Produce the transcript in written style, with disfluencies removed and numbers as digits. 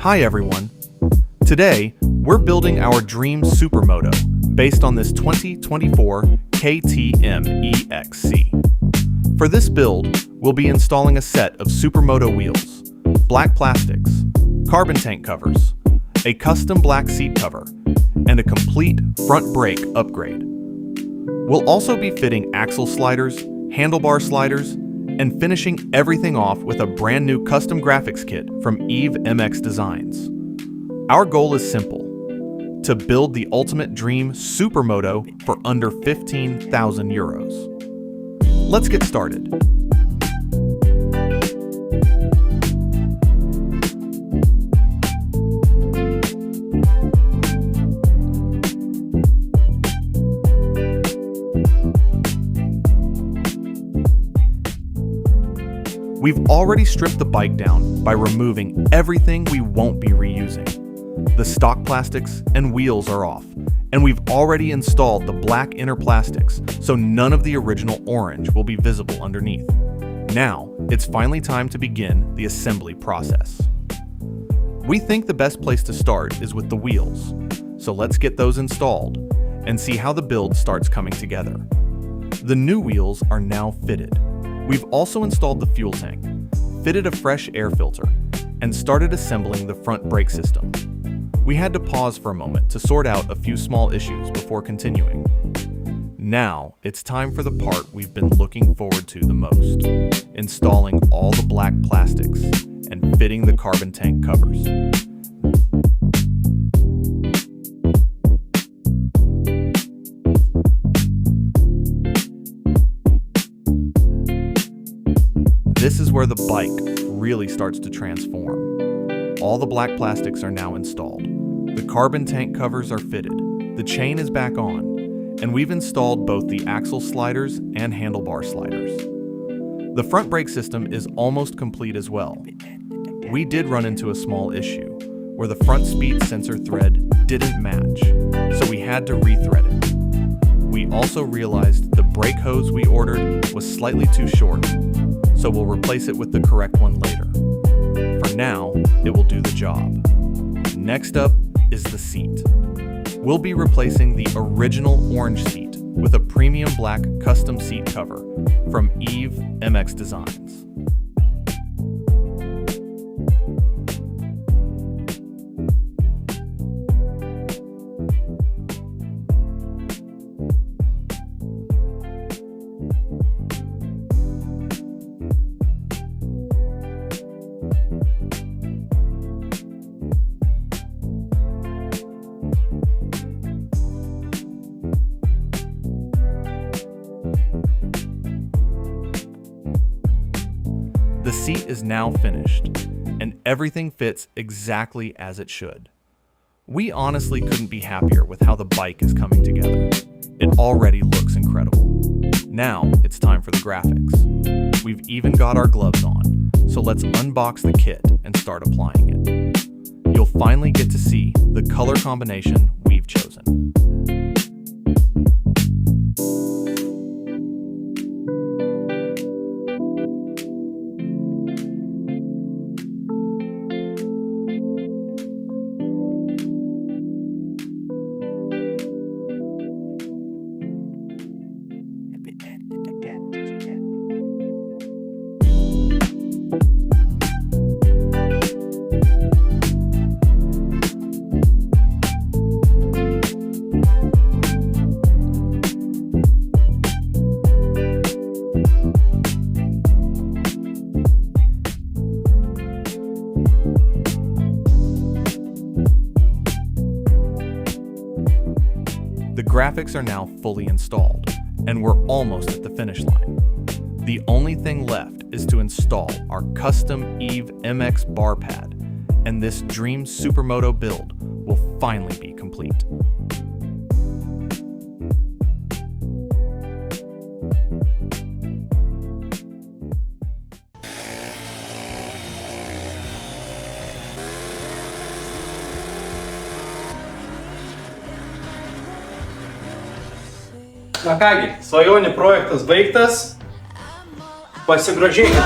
Hi everyone. Today, we're building our dream Supermoto based on this 2024 KTM EXC. For this build, we'll be installing a set of Supermoto wheels, black plastics, carbon tank covers, a custom black seat cover, and a complete front brake upgrade. We'll also be fitting axle sliders, handlebar sliders, and finishing everything off with a brand new custom graphics kit from EVEMX Designs. Our goal is simple: to build the ultimate dream Supermoto for under 15,000 euros. Let's get started. We've already stripped the bike down by removing everything we won't be reusing. The stock plastics and wheels are off, and we've already installed the black inner plastics, so none of the original orange will be visible underneath. Now, it's finally time to begin the assembly process. We think the best place to start is with the wheels, so let's get those installed and see how the build starts coming together. The new wheels are now fitted. We've also installed the fuel tank, fitted a fresh air filter, and started assembling the front brake system. We had to pause for a moment to sort out a few small issues before continuing. Now, it's time for the part we've been looking forward to the most: installing all the black plastics and fitting the carbon tank covers. This is where the bike really starts to transform. All the black plastics are now installed. The carbon tank covers are fitted. The chain is back on, and we've installed both the axle sliders and handlebar sliders. The front brake system is almost complete as well. We did run into a small issue where the front speed sensor thread didn't match, so we had to rethread it. We also realized the brake hose we ordered was slightly too short, so we'll replace it with the correct one later. For now, it will do the job. Next up is the seat. We'll be replacing the original orange seat with a premium black custom seat cover from EVEMX Designs. The seat is now finished, and everything fits exactly as it should. We honestly couldn't be happier with how the bike is coming together. It already looks incredible. Now it's time for the graphics. We've even got our gloves on, so let's unbox the kit and start applying it. You'll finally get to see the color combination we've chosen. The graphics are now fully installed, and we're almost at the finish line. The only thing left is to install our custom EVEMX Bar Pad, and this dream Supermoto build will finally be complete. Na kągi, svajonių projektas baigtas. Pasigrožėkite.